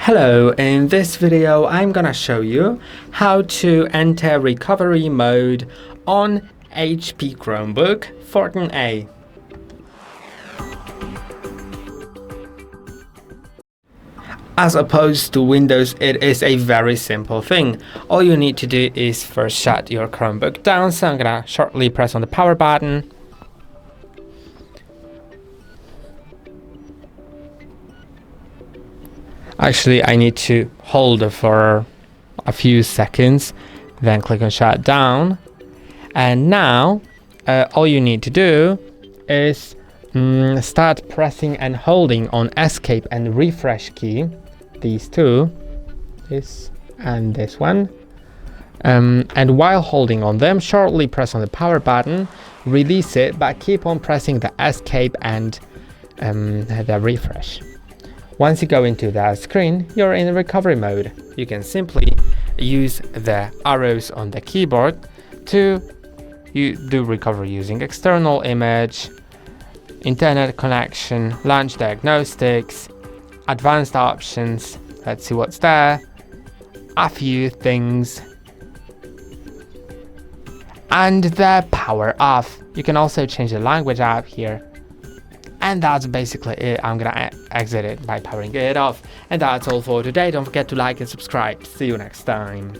Hello, in this video I'm gonna show you how to enter recovery mode on HP Chromebook 14A. As opposed to Windows, it is a very simple thing. All you need to do is first shut your Chromebook down, so I'm gonna shortly press on the power button. Actually, I need to hold it for a few seconds, then click on shut down. And now, all you need to do is start pressing and holding on escape and refresh key. These two, this and this one. And while holding on them, shortly press on the power button, release it, but keep on pressing the escape and the refresh. Once you go into that screen, you're in recovery mode. You can simply use the arrows on the keyboard to do recovery using external image, internet connection, launch diagnostics, advanced options. Let's see what's there. A few things. And the power off. You can also change the language app here. And that's basically it. I'm gonna exit it by powering it off. And that's all for today. Don't forget to like and subscribe. See you next time.